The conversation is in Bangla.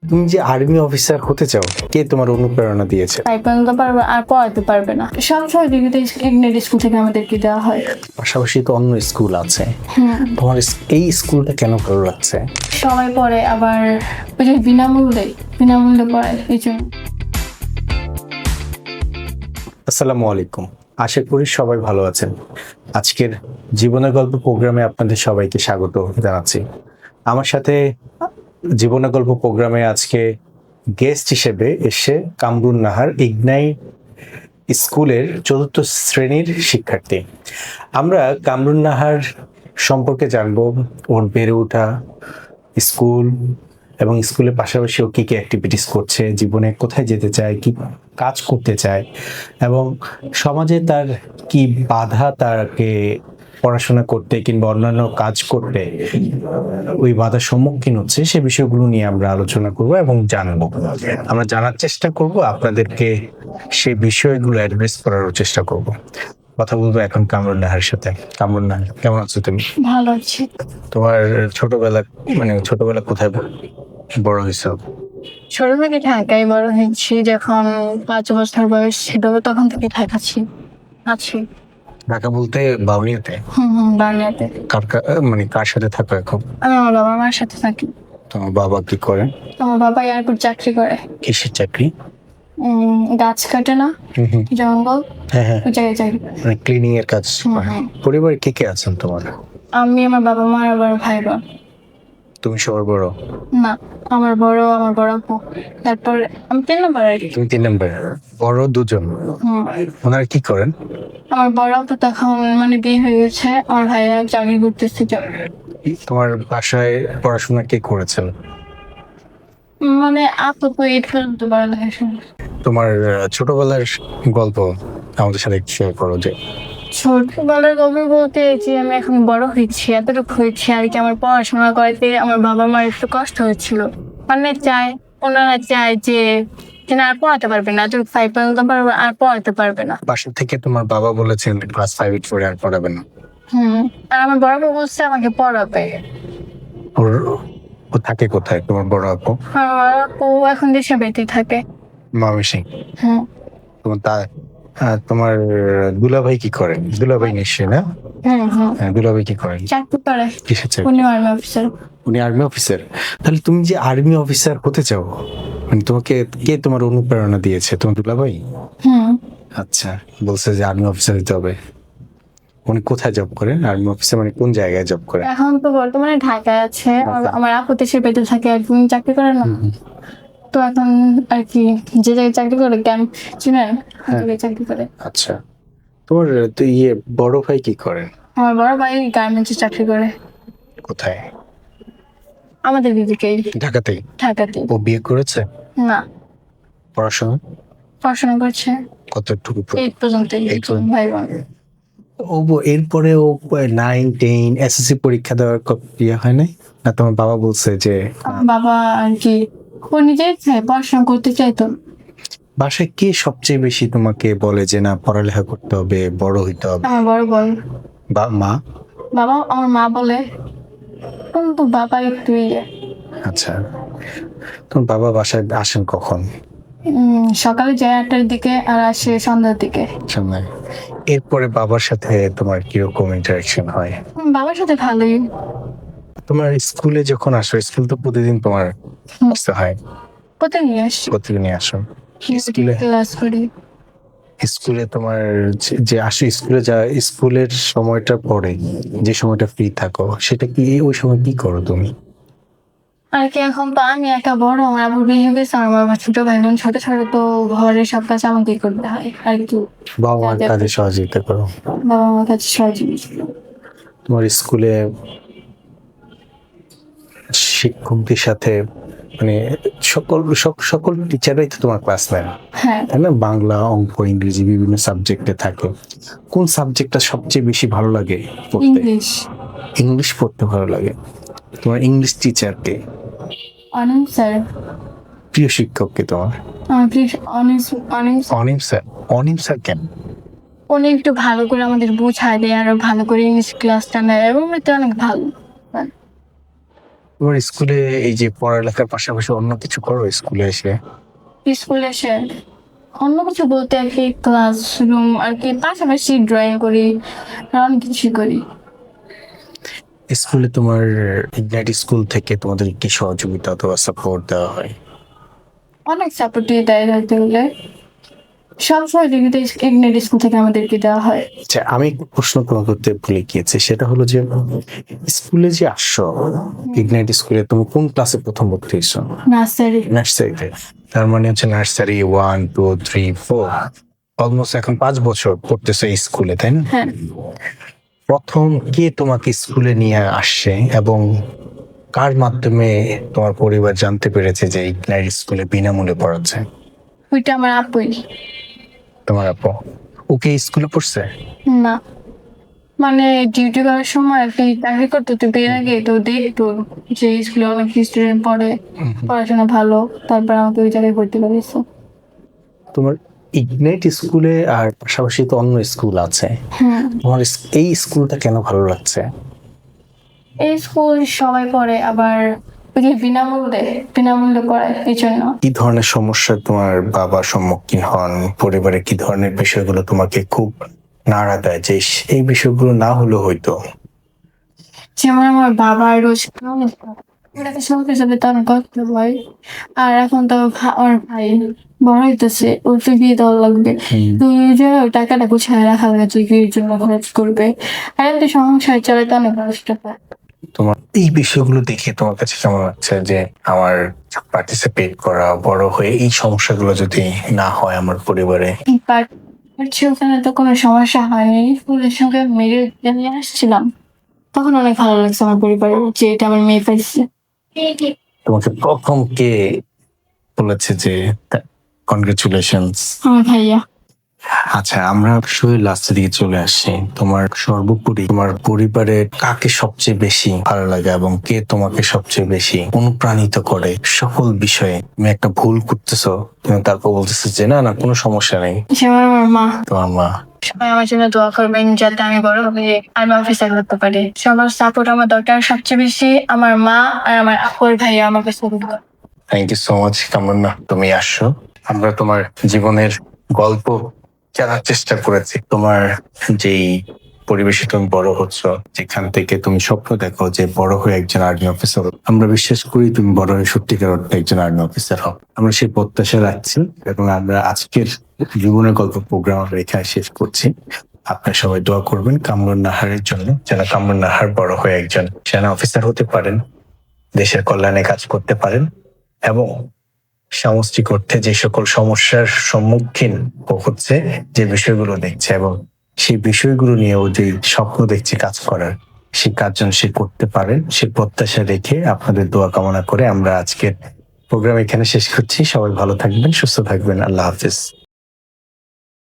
তুমি যে আর্মি অফিসার হতে চাও, কে তোমার অনুপ্রেরণা দিয়েছে? তাইকোয়ান্ডো পারবে আর পড়াতে পারবে না, সব সহযোগিতা ইংরেজি স্কুল থেকে আমাদেরকে দেওয়া হয়। পাশাপাশি তো অন্য স্কুল আছে, তোমার এই স্কুলটা কেন ভালো লাগছে? সবাই পড়ে, আবার ওই যে বিনামূল্যে পড়ায়, এই জন্য। আসসালামু আলাইকুম, আশা করি সবাই ভালো আছেন। আজকের জীবনের গল্প প্রোগ্রামে আপনাদের সবাইকে স্বাগত জানাচ্ছি। আমার সাথে জীবনের গল্প প্রোগ্রামে আজকে গেস্ট হিসেবে এসে কামরুন নাহার, ইগনাই স্কুলের ৪র্থ শ্রেণীর শিক্ষার্থী। আমরা কামরুন নাহার সম্পর্কে জানবো, ওর বেড়ে ওঠা, স্কুল এবং স্কুলের পাশাপাশি ও কী কী অ্যাক্টিভিটিস করছে, জীবনে কোথায় যেতে চায়, কি কাজ করতে চায় এবং সমাজে তার কি বাধা তাকে পড়াশোনা করতে কিংবা অন্যান্য কাজ করতে ওই বাধার সম্মুখীন হচ্ছে, সে বিষয়গুলো নিয়ে আমরা আলোচনা করব এবং জানবো। আমরা জানার চেষ্টা করব, আপনাদেরকে সেই বিষয়গুলো অ্যাড্রেস করার চেষ্টা করব। কথা বলবো এখন কামরুন নাহার সাথে। কামরুন নাহার, কেমন আছো তুমি? ভালো আছি। তোমার ছোটবেলা কোথায় বড় হয়েছো? ছোট থেকে ঢাকায় বড় হয়েছি, যখন 5 বছর বয়স ছিল তখন থেকে আছি। ঢাকা বলতে বাউনিয়াতে? বাংলাতে। কার সাথে থাকো এখন? আমি আমার বাবা মার সাথে থাকি। তোমার বাবা কি করে? আমার বাবা এয়ারপোর্ট চাকরি করে। কিসের চাকরি? গাছ কাটে না, জঙ্গল, হ্যাঁ, ওই জায়গায় চাকরি করে। মানে ক্লিনিং এর কাজ করে। পরিবারে কে কে আছেন তোমার? আমি, আমার বাবা মা, আবার ভাই বোন। তুমি সবার বড়? না, আমার বড় আপু, তারপর আমি 3 নম্বর আর কি। তুমি 3 নম্বর। বড় দুজন, ওনারা কি করেন? আমার বড় আপু তখন বিয়ে হয়ে গেছে, আমার ভাইয়া চাকরি করতেছে। তোমার বাসায় পড়াশোনা কে করেছেন? আপু তো 8 পর্যন্ত পড়ালেখা শুনে। তোমার ছোটবেলার গল্প আমাদের সাথে শেয়ার করো। যে ছোটবেলার গল্প বলতে, যে আমি এখন বড় হয়েছি, এতটুকু হয়েছি আর কি, আমার পড়াশোনা করাতে আমার বাবা মার একটু কষ্ট হচ্ছিল। ওনারা চায় যে না আর পড়াতে পারবে না, যখন 5 পর্যন্ত পারবে আর পড়াতে পারবে না। বাসা থেকে তোমার বাবা বলেছেন ক্লাস 5 পরে আর পড়াবেন না? আর আমার বড় আপু বলছে আমাকে পড়াবে। ও থাকে কোথায় তোমার বড় আপু? আমার আপু এখন দেশে বেঁচে থাকে। ময়মনসিং। তোমার দুলাভাই কি করেন? দুলাভাই নিশ্চয় না? দুলাভাই কি করেন? চাকরি করে। কিসের চাকরি? উনি আর্মি অফিসার। উনি আর্মি অফিসার। তাহলে তুমি যে আর্মি অফিসার হতে চাও, তোমাকে কে তোমার অনুপ্রেরণা দিয়েছে? তোমার দুলাভাই? আচ্ছা, বলছে যে আর্মি অফিসার হতে হবে। উনি কোথায় জব করেন? আর্মি অফিসার কোন জায়গায় জব করেন? এখন তো বর্তমানে ঢাকায় আছে। আমার আপু দেশে বেঁচে থাকে আর কি, উনি চাকরি করেন না। তো এখন আর কি যে জায়গায় চাকরি করে, ক্যাম্প চিনেন, চাকরি করে। আচ্ছা, তোমার তো বড় ভাই কি করেন? আমার বড় ভাই গার্মেন্টসে চাকরি করে। কোথায়? আমাদের দিদিকেই। ঢাকাতেই? ঢাকাতে। ও বিয়ে করেছে? না, পড়াশোনা করছে। কতটুকু? 8 পর্যন্ত। ভাই বোন। এরপরে ও 9, 10 এসএসসি পরীক্ষা দেওয়ার ইয়ে হয় নাই না? তোমার বাবা বলছে যে আমার বাবা আর কি ও নিজেই পড়াশোনা করতে চাইতো। বাসায় কে সবচেয়ে বেশি তোমাকে বলে যে না পড়ালেখা করতে হবে, বড় হইতে হবে? আমার বড় বোন। মা? আমার মা বলে, কিন্তু বাবা একটু আচ্ছা, তোমার বাবা বাসায় আসেন কখন? সকালে যায় 8টার দিকে আর আসে সন্ধ্যার দিকে। এরপরে বাবার সাথে তোমার কিরকম ইন্টারাকশন হয়? বাবার সাথে ভালোই। তোমার স্কুলে যখন আসো, স্কুল তো প্রতিদিন তোমার আসতে হয়? প্রতিদিনই আসো স্কুলে? ক্লাস করি। স্কুলে তোমার যে আসো, স্কুলের সময়টা পরে যে সময়টা ফ্রি থাকো, সেটা কি ওই সময় কি করো তুমি? আর কি, এখন তো আমি একা বড়, আমার আবার বিয়ে হয়ে গেছে, আমার ছোট ভাই বোন ছোট, তো ঘরের সব কাজ আমাকে করতে হয় আর কি। বাবা মার কাজে সহযোগিতা করো? বাবা মার কাছে সহযোগিতা। তোমার স্কুলে শিক্ষকদের সাথে সকল টিচাররাই তো তোমার ক্লাস নেন, তাই না? বাংলা, অঙ্ক, ইংরেজি বিভিন্ন সাবজেক্টে থাকে। কোন সাবজেক্টটা সবচেয়ে বেশি ভালো লাগে পড়তে? ইংলিশ পড়তে ভালো লাগে। তোমার ইংলিশ টিচার কে? অনিম স্যার। প্রিয় শিক্ষক কে তোমার? অনিম স্যার কেন? উনি একটু ভালো করে আমাদের বোঝায় দেয়, আরো ভালো করে ইংলিশ ক্লাসটা নেয় এবং এটা অনেক ভালো। তোমার স্কুলে এই যে পড়ালেখার পাশাপাশি অন্য কিছু করো স্কুলে এসে? স্কুলে এসে অন্য কিছু বলতে আর কি ক্লাসরুম আর কি, পাশাপাশি ড্রয়িং করি আর অনেক কিছু করি। স্কুলে তোমার ইগনাইট স্কুল থেকে তোমাদের কি সহযোগিতা অথবা সাপোর্ট দেওয়া হয়? অনেক সাপোর্ট দিয়ে দেয় ধরতে গেলে, সব সহযোগিতা ইগনিট স্কুল থেকে আমাদেরকে দেওয়া হয়। আচ্ছা, আমি একটু প্রশ্ন তোমাকে করতে ভুলে গিয়েছি, সেটা হলো যে স্কুলে যে আসছো, ইগনাইট স্কুলে তুমি কোন ক্লাসে প্রথম ভর্তি হয়েছো? নার্সারি। নার্সারিতে। তার মানে হচ্ছে নার্সারি 1 2 3 4, অলমোস্ট এখন 5 বছর পড়তেছো এই স্কুলে, তাই না? হ্যাঁ, প্রথম কে তোমাকে স্কুলে নিয়ে আসছে এবং কার মাধ্যমে তোমার পরিবার জানতে পেরেছে যে ইগনাইট স্কুলে বিনামূল্যে পড়াচ্ছে? ওইটা আমার আপুই। তোমার আপু ওকে স্কুলে পড়ছে? না, মানে ডিউটি করার সময় আর কি চাকরি করতে তো বের আগে তো দেখতো যে স্কুলে অনেক স্টুডেন্ট পড়ে, পড়াশোনা ভালো, তারপর আমাকে ওই জায়গায় ভর্তি করেছে। তোমার ইগনাইট স্কুলে আর পাশাপাশি তো অন্য স্কুল আছে, হ্যাঁ, তোমার এই স্কুলটা কেন ভালো লাগছে? এই স্কুল সবাই পড়ে, আবার ওই যে বিনামূল্যে পড়ায় এই জন্য। কি ধরনের সমস্যা তোমার বাবা সম্মুখীন হন, পরিবারে কি ধরনের বিষয়গুলো তোমাকে খুব নাড়া দেয় যে এই বিষয়গুলো না হলেও হয়তো? যেমন আমার বাবার রোজ ওটাকে সবার সাথে তো অনেক কষ্ট হয়, আর এখন তো আমার ভাই বড় হইতেছে, ওর তো বিয়ে দেওয়া লাগবে, তো ওই যে ওই টাকাটা গুছায় রাখা লাগে যে বিয়ের জন্য খরচ করবে, আর এমনি সংসার চালাতে অনেক কষ্ট পায়। তোমার এই বিষয়গুলো দেখে তোমার কাছে কেমন লাগছে যে আমার পার্টিসিপেট করা, বড় হয়ে এই সমস্যাগুলো যদি না হয় আমার পরিবারে? বাট হচ্ছে ওখানে তো কোনো সমস্যা হয়নি, ফুলের সঙ্গে মেরে নিয়ে আসছিলাম, তখন অনেক ভালো লাগছে আমার পরিবারে যে এটা আমার মেয়ে পাইছে। তোমাকে প্রথম কে বলেছে যে কনগ্রাচুলেশনস? আমার ভাইয়া। আচ্ছা, আমরা আসলে লাস্টের দিকে চলে আসছি। তোমার সর্বোপরি তোমার পরিবারে কাকে সবচেয়ে বেশি ভালো লাগে এবং কে তোমাকে সবচেয়ে বেশি অনুপ্রাণিত করে সকল বিষয়ে? তুমি একটা ভুল করতেছো, তুমি তারপর বলতেছো যে না না কোনো সমস্যা নেই। যেমন আমার মা। তোমার মা? সবাই আমার জন্য দোয়া করবেন যাতে আমি বড় হয়ে আর্মি অফিসার হতে পারি। সবার সাপোর্ট আমার দরকার সবচেয়ে বেশি, আমার মা আর আমার আপুর ভাইয়া আমাকে সাপোর্ট করে। থ্যাংক ইউ সো মাচ কামনা, তুমি আসছো। আমরা তোমার জীবনের গল্প জানার চেষ্টা করেছি, তোমার যেই পরিবেশে তুমি বড় হচ্ছ, যেখান থেকে তুমি স্বপ্ন দেখো যে বড় হয়ে একজন আর্মি অফিসার। আমরা বিশ্বাস করি তুমি বড় হয়ে সত্যিকার অর্থে একজন আর্মি অফিসার হও, আমরা সেই প্রত্যাশা রাখছি। এবং আমরা আজকের জীবনের গল্প প্রোগ্রাম আমরা এখানে শেষ করছি। আপনারা সবাই দোয়া করবেন কামরুন নাহারের জন্য, যেন কামরুন নাহার বড় হয়ে একজন সেনা অফিসার হতে পারেন, দেশের কল্যাণে কাজ করতে পারেন এবং সামষ্টিক অর্থে যে সকল সমস্যার সম্মুখীন ও হচ্ছে, যে বিষয়গুলো দেখছে এবং সেই বিষয়গুলো নিয়েও যে স্বপ্ন দেখছে কাজ করার, সেই কাজ যেন সে করতে পারেন, সে প্রত্যাশা রেখে আপনাদের দোয়া কামনা করে আমরা আজকের প্রোগ্রাম এখানে শেষ করছি। সবাই ভালো থাকবেন, সুস্থ থাকবেন, আল্লাহ হাফিজ।